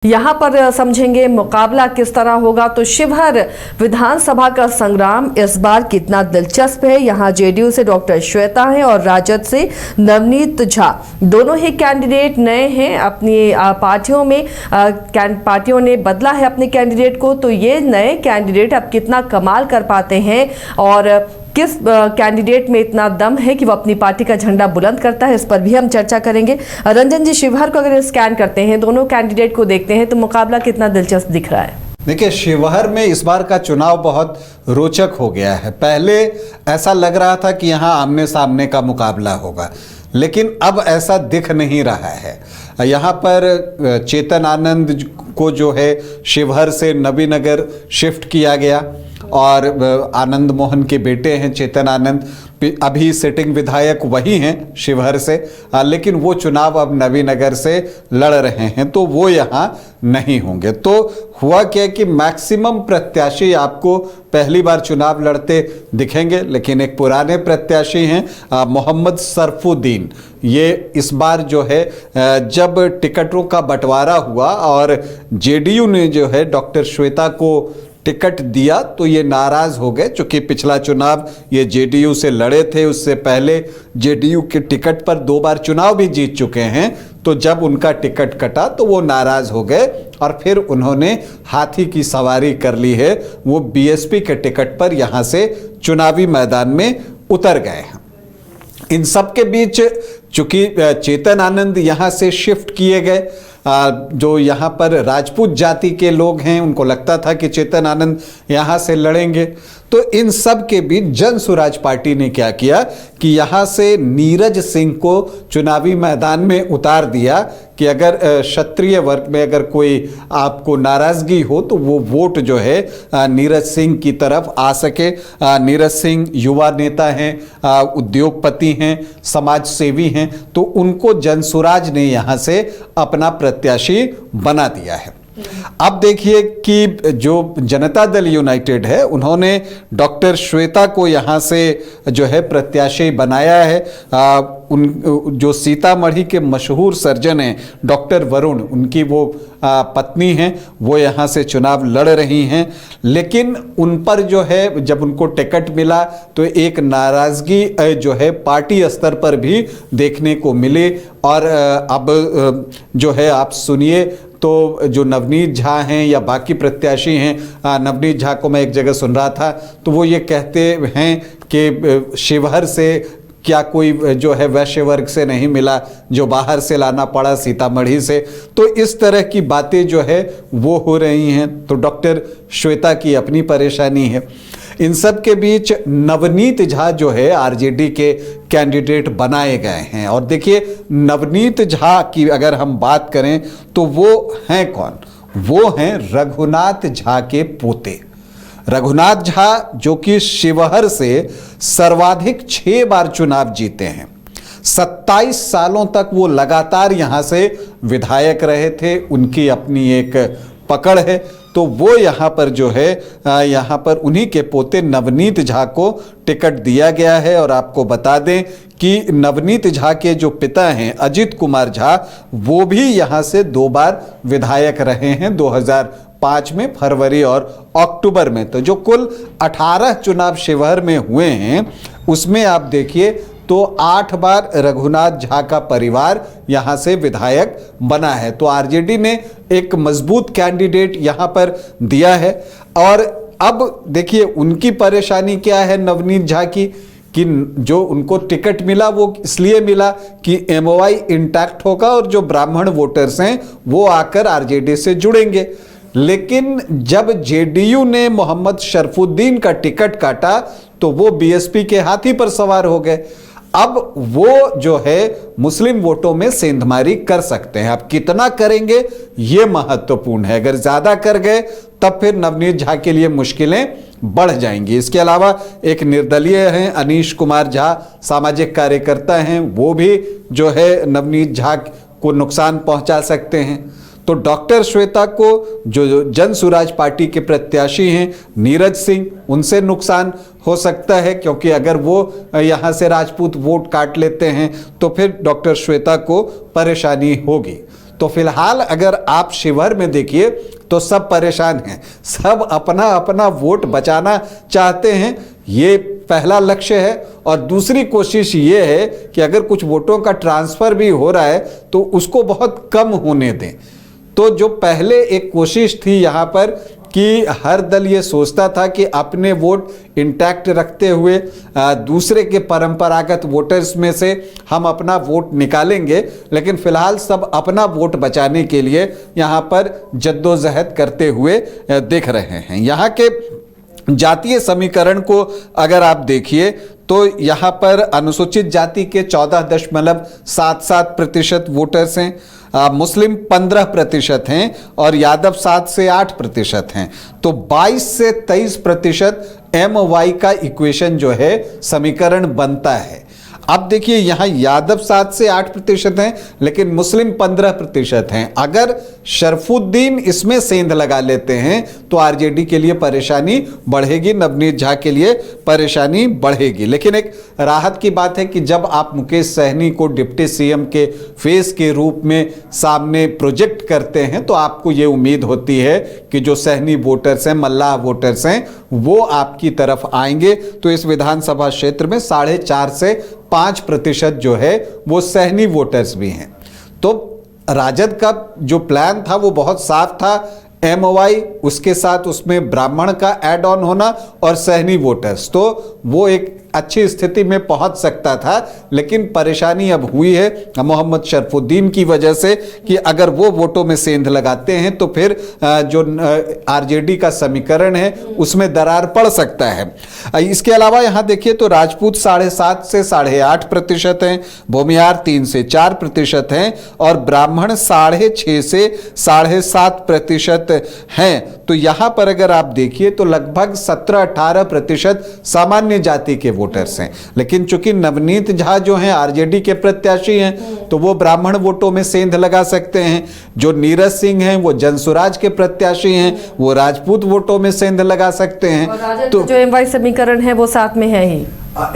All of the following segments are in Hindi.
यहाँ पर समझेंगे मुकाबला किस तरह होगा। तो शिवहर विधानसभा का संग्राम इस बार कितना दिलचस्प है। यहाँ जेडीयू से डॉक्टर श्वेता हैं और राजद से नवनीत झा, दोनों ही कैंडिडेट नए हैं। अपनी पार्टियों में पार्टियों ने बदला है अपने कैंडिडेट को। तो ये नए कैंडिडेट अब कितना कमाल कर पाते हैं और किस कैंडिडेट में इतना दम है कि वो अपनी पार्टी का झंडा बुलंद करता है, इस पर भी हम चर्चा करेंगे। रंजन जी, शिवहर को अगर स्कैन करते हैं, दोनों कैंडिडेट को देखते हैं तो मुकाबला कितना दिलचस्प दिख रहा है। देखिए, शिवहर में इस बार का चुनाव बहुत रोचक हो गया है। पहले ऐसा लग रहा था कि यहाँ आमने सामने का मुकाबला होगा, लेकिन अब ऐसा दिख नहीं रहा है। यहाँ पर चेतन आनंद को जो है शिवहर से नबीनगर शिफ्ट किया गया और आनंद मोहन के बेटे हैं चेतन आनंद, अभी सिटिंग विधायक वही हैं शिवहर से, लेकिन वो चुनाव अब नबीनगर से लड़ रहे हैं, तो वो यहाँ नहीं होंगे। तो हुआ क्या कि मैक्सिमम प्रत्याशी आपको पहली बार चुनाव लड़ते दिखेंगे, लेकिन एक पुराने प्रत्याशी हैं मोहम्मद सरफुद्दीन। ये इस बार जो है जब टिकटों का बंटवारा हुआ और जेडीयू ने जो है डॉक्टर श्वेता को टिकट दिया तो ये नाराज हो गए, क्योंकि पिछला चुनाव ये जेडीयू से लड़े थे। उससे पहले जेडीयू के टिकट पर 2 बार चुनाव भी जीत चुके हैं। तो जब उनका टिकट कटा तो वो नाराज हो गए और फिर उन्होंने हाथी की सवारी कर ली है। वो बीएसपी के टिकट पर यहाँ से चुनावी मैदान में उतर गए हैं। इन सब के बीच चूंकि चेतन आनंद यहाँ से शिफ्ट किए गए, जो यहाँ पर राजपूत जाति के लोग हैं, उनको लगता था कि चेतन आनंद यहाँ से लड़ेंगे। तो इन सब के बीच जन स्वराज पार्टी ने क्या किया कि यहाँ से नीरज सिंह को चुनावी मैदान में उतार दिया कि अगर क्षत्रिय वर्ग में अगर कोई आपको नाराजगी हो तो वो वोट जो है नीरज सिंह की तरफ आ सके। नीरज सिंह युवा नेता हैं, उद्योगपति हैं, समाज सेवी हैं, तो उनको जन स्वराज ने यहाँ से अपना प्रत्याशी बना दिया है। अब देखिए कि जो जनता दल यूनाइटेड है, उन्होंने डॉक्टर श्वेता को यहाँ से जो है प्रत्याशी बनाया है। जो सीतामढ़ी के मशहूर सर्जन हैं डॉक्टर वरुण, उनकी वो पत्नी हैं, वो यहाँ से चुनाव लड़ रही हैं। लेकिन उन पर जो है जब उनको टिकट मिला तो एक नाराज़गी जो है पार्टी स्तर पर भी देखने को मिली। और अब जो है आप सुनिए, तो जो नवनीत झा हैं या बाकी प्रत्याशी हैं, नवनीत झा को मैं एक जगह सुन रहा था तो वो ये कहते हैं कि शिवहर से क्या कोई जो है वैश्य वर्ग से नहीं मिला, जो बाहर से लाना पड़ा सीतामढ़ी से। तो इस तरह की बातें जो है वो हो रही हैं। तो डॉक्टर श्वेता की अपनी परेशानी है। इन सब के बीच नवनीत झा जो है आरजेडी के कैंडिडेट बनाए गए हैं। और देखिए, नवनीत झा की अगर हम बात करें तो वो हैं कौन? वो हैं रघुनाथ झा के पोते। रघुनाथ झा जो कि शिवहर से सर्वाधिक 6 बार चुनाव जीते हैं। 27 सालों तक वो लगातार यहाँ से विधायक रहे थे। उनकी अपनी एक पकड़ है। तो वो यहाँ पर जो है यहाँ पर उन्हीं के पोते नवनीत झा को टिकट दिया गया है। और आपको बता दें कि नवनीत झा के जो पिता हैं अजित कुमार झा, वो भी यहाँ से 2 बार विधायक रहे हैं, 2005 में फरवरी और अक्टूबर में। तो जो कुल 18 चुनाव शिवहर में हुए हैं उसमें आप देखिए तो 8 बार रघुनाथ झा का परिवार यहाँ से विधायक बना है। तो आरजेडी ने एक मजबूत कैंडिडेट यहाँ पर दिया है। और अब देखिए उनकी परेशानी क्या है नवनीत झा की, कि जो उनको टिकट मिला वो इसलिए मिला कि एमओआई इंटैक्ट होगा और जो ब्राह्मण वोटर्स हैं वो आकर आरजेडी से जुड़ेंगे। लेकिन जब जेडीयू ने मोहम्मद शरफुद्दीन का टिकट काटा तो वो बीएसपी के हाथी पर सवार हो गए। अब वो जो है मुस्लिम वोटों में सेंधमारी कर सकते हैं। अब कितना करेंगे ये महत्वपूर्ण है। अगर ज्यादा कर गए तब फिर नवनीत झा के लिए मुश्किलें बढ़ जाएंगी। इसके अलावा एक निर्दलीय हैं अनीश कुमार झा, सामाजिक कार्यकर्ता हैं, वो भी जो है नवनीत झा को नुकसान पहुंचा सकते हैं। तो डॉक्टर श्वेता को जो जन स्वराज पार्टी के प्रत्याशी हैं नीरज सिंह, उनसे नुकसान हो सकता है, क्योंकि अगर वो यहाँ से राजपूत वोट काट लेते हैं तो फिर डॉक्टर श्वेता को परेशानी होगी। तो फिलहाल अगर आप शिवहर में देखिए तो सब परेशान हैं, सब अपना अपना वोट बचाना चाहते हैं। ये पहला लक्ष्य है। और दूसरी कोशिश ये है कि अगर कुछ वोटों का ट्रांसफर भी हो रहा है तो उसको बहुत कम होने दें। तो जो पहले एक कोशिश थी यहाँ पर कि हर दल ये सोचता था कि अपने वोट इंटैक्ट रखते हुए दूसरे के परंपरागत वोटर्स में से हम अपना वोट निकालेंगे, लेकिन फिलहाल सब अपना वोट बचाने के लिए यहाँ पर जद्दोजहद करते हुए दिख रहे हैं। यहाँ के जातीय समीकरण को अगर आप देखिए तो यहाँ पर अनुसूचित जाति के 14.77% वोटर्स हैं, मुस्लिम 15% हैं और यादव 7 से 8% हैं। तो 22 से 23% MY का इक्वेशन जो है समीकरण बनता है। अब देखिए यहाँ यादव 7 से 8% हैं लेकिन मुस्लिम 15% हैं। अगर शरफुद्दीन इसमें सेंध लगा लेते हैं तो आरजेडी के लिए परेशानी बढ़ेगी, नवनीत झा के लिए परेशानी बढ़ेगी। लेकिन एक राहत की बात है कि जब आप मुकेश सहनी को डिप्टी सीएम के फेस के रूप में सामने प्रोजेक्ट करते हैं तो आपको ये उम्मीद होती है कि जो सहनी वोटर्स हैं, मल्लाह वोटर्स हैं, वो आपकी तरफ आएंगे। तो इस विधानसभा क्षेत्र में 4.5 से 5% जो है वो सहनी वोटर्स भी हैं। तो राजद का जो प्लान था वो बहुत साफ था, MY उसके साथ उसमें ब्राह्मण का ऐड ऑन होना और सहनी वोटर्स, तो वो एक अच्छी स्थिति में पहुंच सकता था। लेकिन परेशानी अब हुई है मोहम्मद शरफुद्दीन की वजह से कि अगर वो वोटों में सेंध लगाते हैं तो फिर जो आरजेडी का समीकरण है उसमें दरार पड़ सकता है। इसके अलावा यहाँ देखिए तो राजपूत 7.5 से 8.5% हैं, भूमिहार 3 से 4% हैं और ब्राह्मण 6.5 से 7.5% हैं। तो यहाँ पर अगर आप देखिए तो लगभग 17-18% सामान्य जाति के वोटर्स हैं। लेकिन चूंकि नवनीत झा जो हैं आरजेडी के प्रत्याशी हैं तो वो ब्राह्मण वोटों में सेंध लगा सकते हैं। जो नीरज सिंह हैं वो जनसुराज के प्रत्याशी हैं, वो राजपूत वोटों में सेंध लगा सकते हैं। तो जो MY समीकरण है वो साथ में है ही,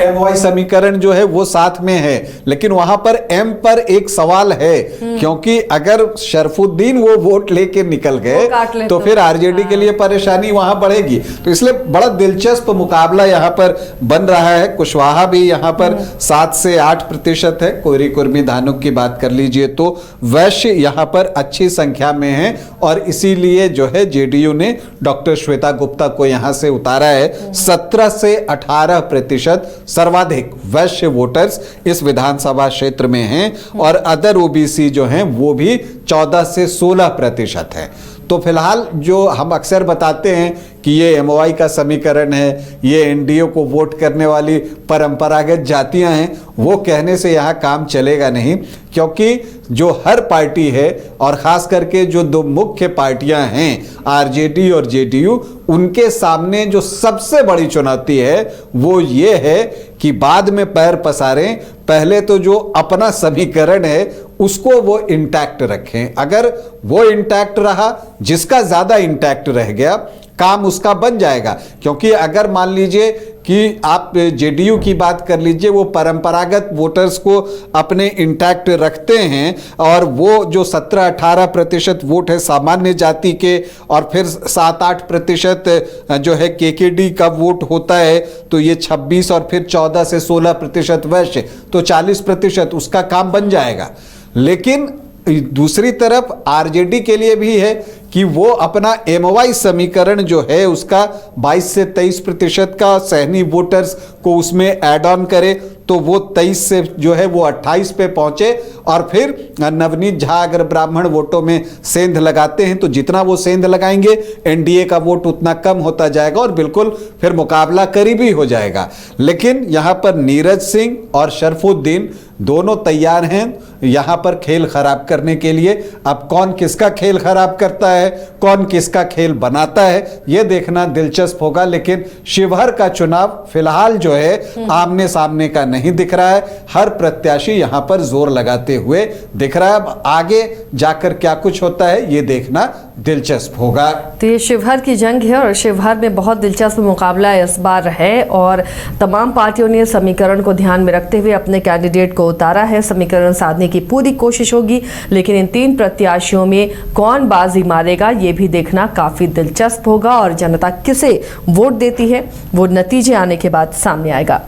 MY समीकरण जो है वो साथ में है। लेकिन वहां पर M पर एक सवाल है, क्योंकि अगर शरफुद्दीन वो वोट लेके निकल गए तो फिर आरजेडी के लिए परेशानी वहां बढ़ेगी। तो इसलिए बड़ा दिलचस्प मुकाबला यहां पर बन रहा है। कुशवाहा भी यहां पर 7 से 8% है। कोयरी कुर्मी धानुक की बात कर लीजिए तो वैश्य यहां पर अच्छी संख्या में है और इसीलिए जो है जेडीयू ने डॉक्टर श्वेता गुप्ता को यहां से उतारा है। 17 से 18% सर्वाधिक वैश्य वोटर्स इस विधानसभा क्षेत्र में हैं और अदर ओबीसी जो हैं वो भी 14 से 16% है। तो फिलहाल जो हम अक्सर बताते हैं कि ये MY का समीकरण है, ये एनडीए को वोट करने वाली परंपरागत जातियां हैं, वो कहने से यहाँ काम चलेगा नहीं। क्योंकि जो हर पार्टी है और खास करके जो दो मुख्य पार्टियां हैं आरजेडी और जेडीयू, उनके सामने जो सबसे बड़ी चुनौती है वो ये है कि बाद में पैर पसारें, पहले तो जो अपना समीकरण है उसको वो इंटैक्ट रखें। अगर वो इंटैक्ट रहा, जिसका ज्यादा इंटैक्ट रह गया काम उसका बन जाएगा। क्योंकि अगर मान लीजिए कि आप जेडीयू की बात कर लीजिए, वो परंपरागत वोटर्स को अपने इंटैक्ट रखते हैं और वो जो 17-18% वोट है सामान्य जाति के और फिर 7-8% जो है केकेडी का वोट होता है, तो ये 26 और फिर 14 से 16% वैश्य, तो 40% उसका काम बन जाएगा। लेकिन दूसरी तरफ आरजेडी के लिए भी है कि वो अपना MY समीकरण जो है उसका 22 से 23% का सहनी वोटर्स को उसमें ऐड ऑन करे, तो वो 23 से जो है वो 28 पे पहुंचे और फिर नवनीत झा अगर ब्राह्मण वोटों में सेंध लगाते हैं तो जितना वो सेंध लगाएंगे एनडीए का वोट उतना कम होता जाएगा और बिल्कुल फिर मुकाबला करीबी हो जाएगा। लेकिन यहाँ पर नीरज सिंह और शरफुद्दीन दोनों तैयार हैं यहाँ पर खेल खराब करने के लिए। अब कौन किसका खेल खराब करता है, कौन किसका खेल बनाता है, यह देखना दिलचस्प होगा। लेकिन शिवहर का चुनाव फिलहाल जो है आमने सामने का नहीं दिख रहा है। हर प्रत्याशी यहां पर जोर लगाते हुए दिख रहा है। अब आगे जाकर क्या कुछ होता है ये देखना दिलचस्प होगा। तो ये शिवहर की जंग है और शिवहर में बहुत दिलचस्प मुकाबला इस बार है और तमाम पार्टियों ने समीकरण को ध्यान में रखते हुए अपने कैंडिडेट को को उतारा है। समीकरण साधने की पूरी कोशिश होगी, लेकिन इन 3 प्रत्याशियों में कौन बाजी मारेगा ये भी देखना काफी दिलचस्प होगा और जनता किसे वोट देती है वो नतीजे आने के बाद सामने आएगा।